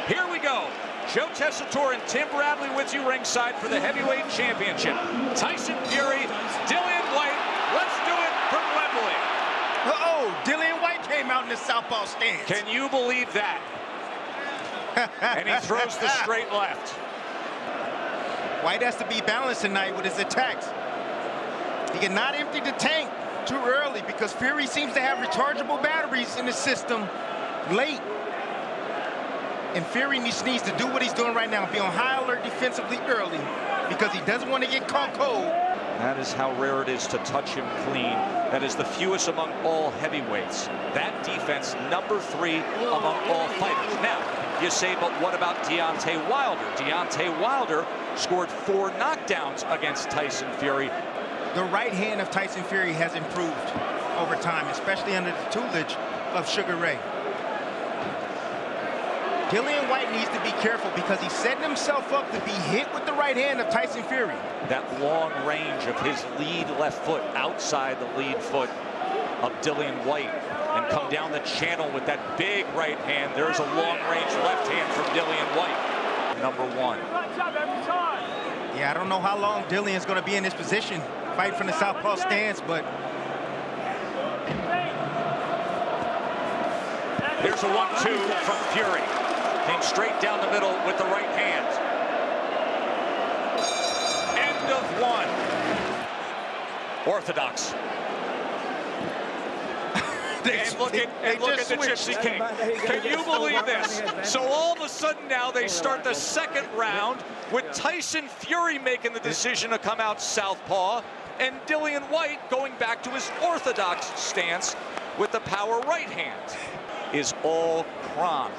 Here we go. Joe Tessitore and Tim Bradley with you ringside for the heavyweight championship. Tyson Fury, Dillian Whyte. Let's do it from Wembley. Uh-oh, Dillian Whyte came out in the southpaw stance. Can you believe that? And he throws the straight left. Whyte has to be balanced tonight with his attacks. He cannot empty the tank too early because Fury seems to have rechargeable batteries in the system late. And Fury just needs to do what he's doing right now, be on high alert defensively early because he doesn't want to get caught cold. That is how rare it is to touch him clean. That is the fewest among all heavyweights. That defense, number 3 among all fighters. Now, you say, but what about Deontay Wilder? Deontay Wilder scored 4 knockdowns against Tyson Fury. The right hand of Tyson Fury has improved over time, especially under the tutelage of Sugar Ray. Dillian Whyte needs to be careful because he's setting himself up to be hit with the right hand of Tyson Fury. That long range of his lead left foot outside the lead foot of Dillian Whyte and come down the channel with that big right hand. There's a long range left hand from Dillian Whyte. Number 1. Yeah, I don't know how long Dillian's going to be in this position, fight from the southpaw stance, but here's a 1-2 from Fury. Came straight down the middle with the right hand. End of 1. Orthodox. And look at the Gypsy King. Can you believe this? So all of a sudden now they start the second round with Tyson Fury making the decision to come out southpaw and Dillian Whyte going back to his orthodox stance with the power right hand. Is all Kron.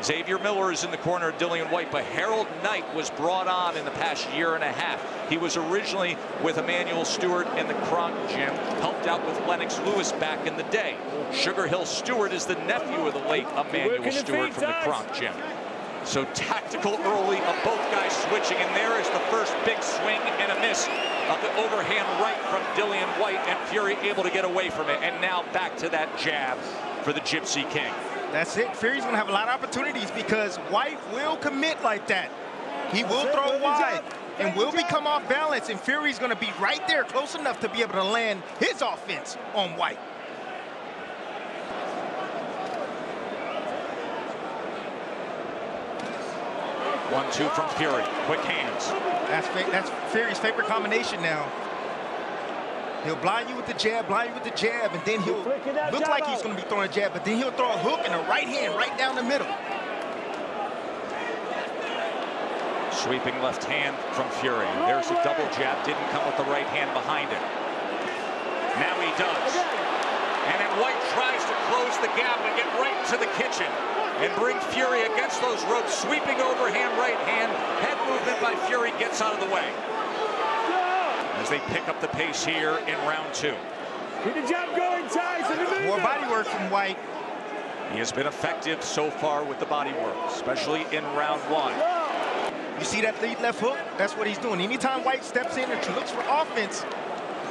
Xavier Miller is in the corner of Dillian Whyte, but Harold Knight was brought on in the past year and a half. He was originally with Emmanuel Stewart in the Kronk gym, helped out with Lennox Lewis back in the day. Sugar Hill Stewart is the nephew of the late Emmanuel Stewart from the Kronk gym. So tactical early of both guys switching, and there is the first big swing and a miss of the overhand right from Dillian Whyte, and Fury able to get away from it. And now back to that jab for the Gypsy King. That's it. Fury's going to have a lot of opportunities because Whyte will commit like that. He will throw wide and will become off balance, and Fury's going to be right there close enough to be able to land his offense on Whyte. One-two from Fury. Quick hands. That's Fury's favorite combination now. He'll blind you with the jab, and then he'll look like he's going to be throwing a jab, but then he'll throw a hook and a right hand right down the middle. Sweeping left hand from Fury. There's a double jab, didn't come with the right hand behind it. Now he does. And then Whyte tries to close the gap and get right to the kitchen and bring Fury against those ropes. Sweeping overhand right hand. Head movement by Fury gets out of the way. As they pick up the pace here in round 2. Keep the jab going, Tyson. More body work from Whyte. He has been effective so far with the body work, especially in round 1. You see that lead left hook? That's what he's doing. Anytime Whyte steps in and looks for offense,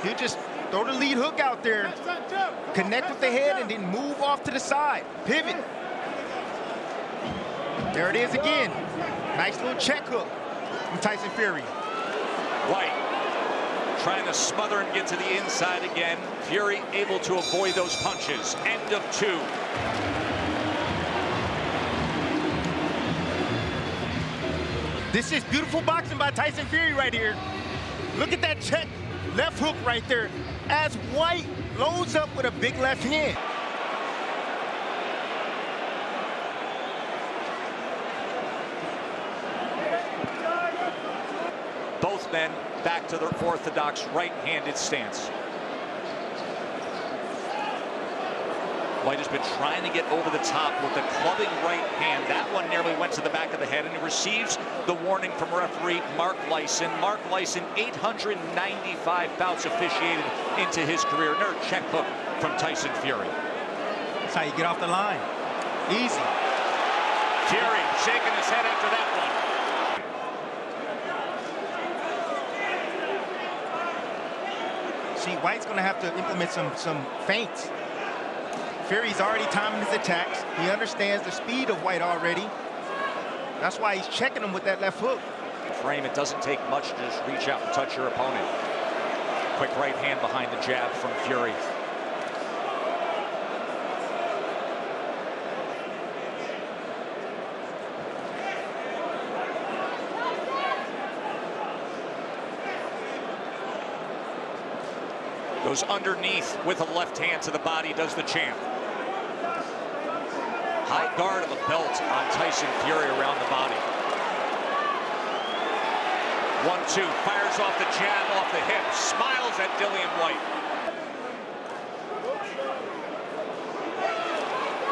he'll just throw the lead hook out there, connect with the head, and then move off to the side. Pivot. There it is again. Nice little check hook from Tyson Fury. Whyte trying to smother and get to the inside again. Fury able to avoid those punches. End of 2. This is beautiful boxing by Tyson Fury right here. Look at that check left hook right there as Whyte loads up with a big left hand. Both men back to their orthodox right-handed stance. Whyte has been trying to get over the top with the clubbing right hand. That one nearly went to the back of the head, and he receives the warning from referee Mark Lyson. Mark Lyson, 895 bouts officiated into his career. Another check hook from Tyson Fury. That's how you get off the line. Easy. Fury shaking his head after that one. See, Whyte's going to have to implement some feints. Fury's already timing his attacks. He understands the speed of Whyte already. That's why he's checking him with that left hook. Frame, it doesn't take much to just reach out and touch your opponent. Quick right hand behind the jab from Fury. Goes underneath with a left hand to the body, does the champ. High guard of the belt on Tyson Fury around the body. 1-2, fires off the jab off the hip, smiles at Dillian Whyte.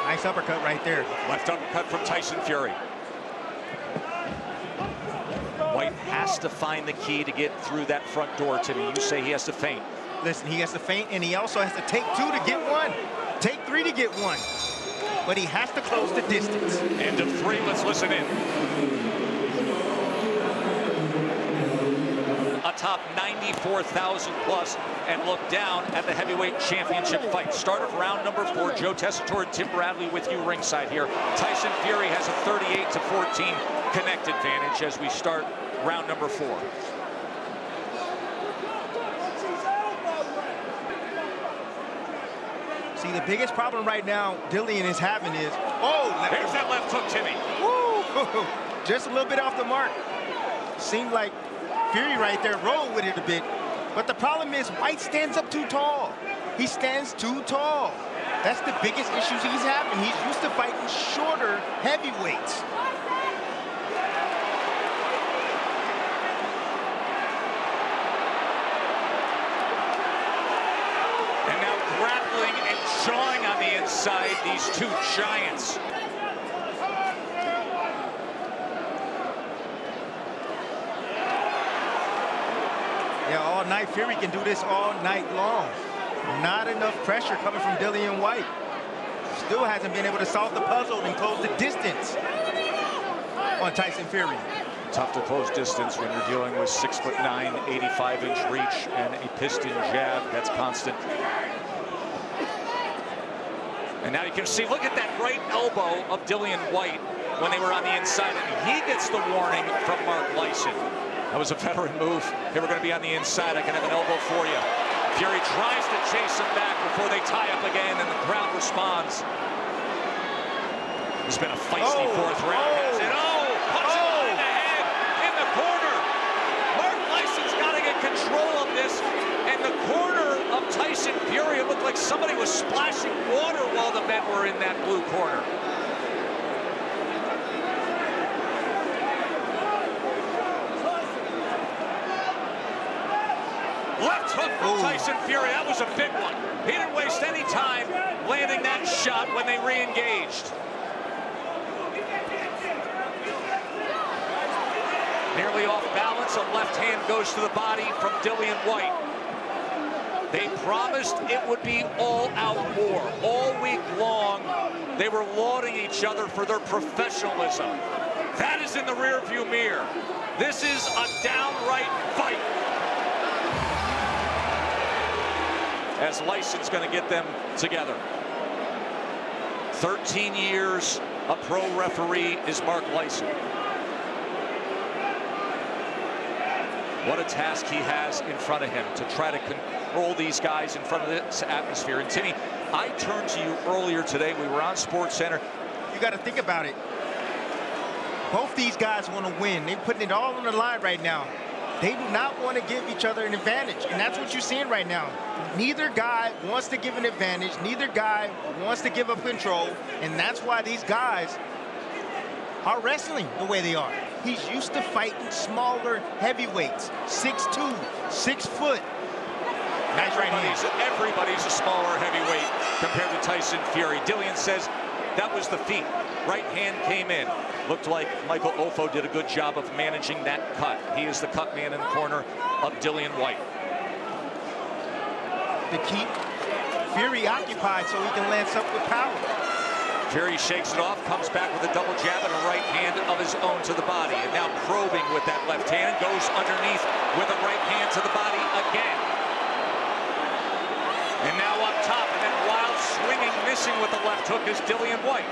Nice uppercut right there. Left uppercut from Tyson Fury. Whyte has to find the key to get through that front door, Timmy. You say he has to feint. Listen, he has to feint, and he also has to take 2 to get 1. Take 3 to get 1. But he has to close the distance. End of 3, let's listen in. Atop 94,000 plus, and look down at the heavyweight championship fight. Start of round number 4. Joe Tessitore and Tim Bradley with you ringside here. Tyson Fury has a 38-14 connect advantage as we start round number 4. See, the biggest problem right now Dillian is having is, There's that left hook, Timmy. Woo! Just a little bit off the mark. Seemed like Fury right there rolled with it a bit. But the problem is Whyte stands up too tall. He stands too tall. That's the biggest issues he's having. He's used to fighting shorter heavyweights. Grappling and jawing on the inside, these two giants. Yeah, all night. Fury can do this all night long. Not enough pressure coming from Dillian Whyte. Still hasn't been able to solve the puzzle and close the distance on Tyson Fury. Tough to close distance when you're dealing with 6'9", 85-inch reach and a piston jab that's constant. And now you can see, look at that right elbow of Dillian Whyte when they were on the inside, and he gets the warning from Mark Lyson. That was a veteran move. Here we're going to be on the inside. I can have an elbow for you. Fury tries to chase him back before they tie up again, and the crowd responds. It's been a feisty fourth round. Punch it in the head, in the corner. Mark Lyson's got to get control of this, and the corner of Tyson Fury, it looked like somebody was splashing water while the men were in that blue corner. Left hook from Tyson Fury, that was a big one. He didn't waste any time landing that shot when they re-engaged. Nearly off balance, a left hand goes to the body from Dillian Whyte. They promised it would be all-out war. All week long, they were lauding each other for their professionalism. That is in the rearview mirror. This is a downright fight. As Lyson's going to get them together. 13 years a pro referee is Mark Lyson. What a task he has in front of him to try to control these guys in front of this atmosphere. And Timmy, I turned to you earlier today. We were on SportsCenter. You got to think about it. Both these guys want to win. They're putting it all on the line right now. They do not want to give each other an advantage, and that's what you're seeing right now. Neither guy wants to give an advantage. Neither guy wants to give up control, and that's why these guys are wrestling the way they are. He's used to fighting smaller heavyweights, 6'2", 6 foot. Nice right hand. Everybody's a smaller heavyweight compared to Tyson Fury. Dillian says that was the feat. Right hand came in. Looked like Michael Ofo did a good job of managing that cut. He is the cut man in the corner of Dillian Whyte. To keep Fury occupied so he can lance up with power. Fury shakes it off, comes back with a double jab and a right hand of his own to the body. And now probing with that left hand, goes underneath with a right hand to the body again. And now up top, and then wild swinging, missing with the left hook is Dillian Whyte.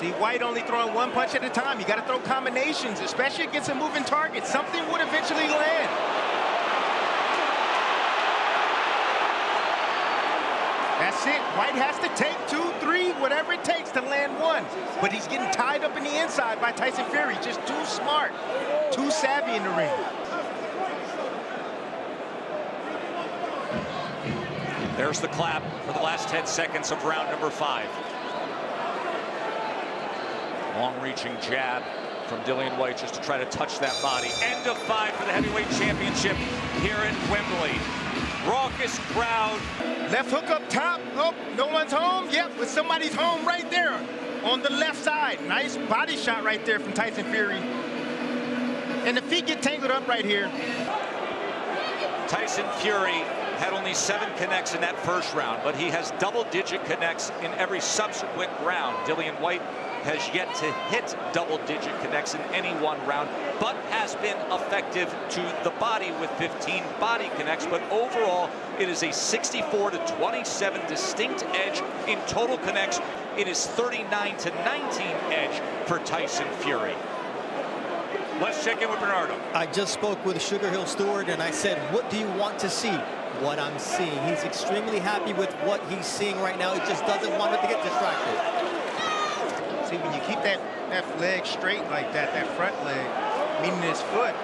See, Whyte only throwing one punch at a time. You got to throw combinations, especially against a moving target. Something would eventually land. That's it. Whyte has to take 2, 3, whatever it takes to land one. But he's getting tied up in the inside by Tyson Fury. Just too smart, too savvy in the ring. There's the clap for the last 10 seconds of round number 5. Long-reaching jab from Dillian Whyte just to try to touch that body. End of 5 for the heavyweight championship here at Wembley. Raucous crowd. Left hook up top. Oh, no one's home. Yep, but somebody's home right there on the left side. Nice body shot right there from Tyson Fury. And the feet get tangled up right here. Tyson Fury had only 7 connects in that first round, but he has double-digit connects in every subsequent round. Dillian Whyte has yet to hit double-digit connects in any one round, but has been effective to the body with 15 body connects. But overall, it is a 64-27 distinct edge in total connects. It is 39-19 edge for Tyson Fury. Let's check in with Bernardo. I just spoke with Sugar Hill Stewart, and I said, what do you want to see? What I'm seeing. He's extremely happy with what he's seeing right now. He just doesn't want it to get distracted. See, when you keep that leg straight like that, that front leg, meaning his foot,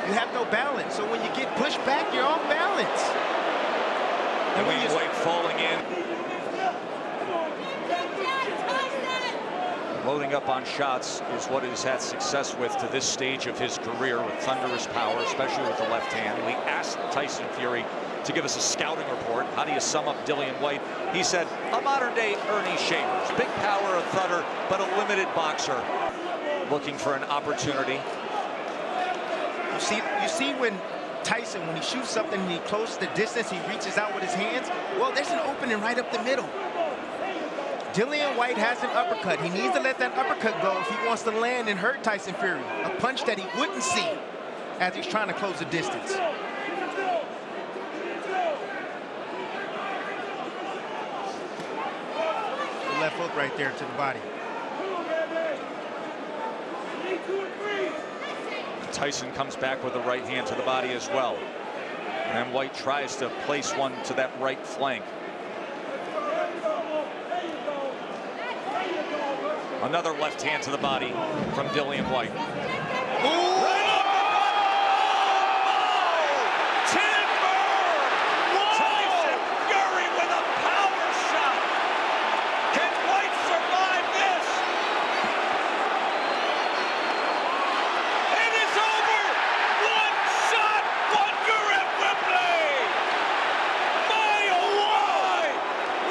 you have no balance. So when you get pushed back, you're off balance. And when you Whyte falling in. Loading up on shots is what he's had success with to this stage of his career with thunderous power, especially with the left hand. We asked Tyson Fury to give us a scouting report. How do you sum up Dillian Whyte? He said, a modern-day Ernie Shavers. Big power, a thudder, but a limited boxer. Looking for an opportunity. You see when Tyson, when he shoots something and he closes the distance, he reaches out with his hands. Well, there's an opening right up the middle. Dillian Whyte has an uppercut. He needs to let that uppercut go if he wants to land and hurt Tyson Fury. A punch that he wouldn't see as he's trying to close the distance. The left hook right there to the body. Tyson comes back with the right hand to the body as well. And then Whyte tries to place one to that right flank. Another left hand to the body from Dillian Whyte. Ooh. Timber! Tyson Fury with a power shot. Can Whyte survive this? It is over. One shot wonder at Wembley. My oh my!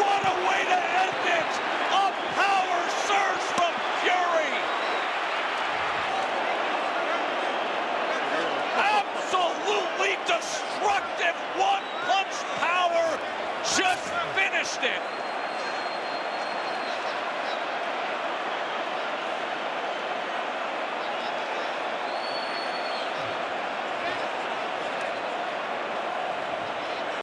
What a way to end it! A power surge from Fury. Absolutely destructive one-punch power just finished it.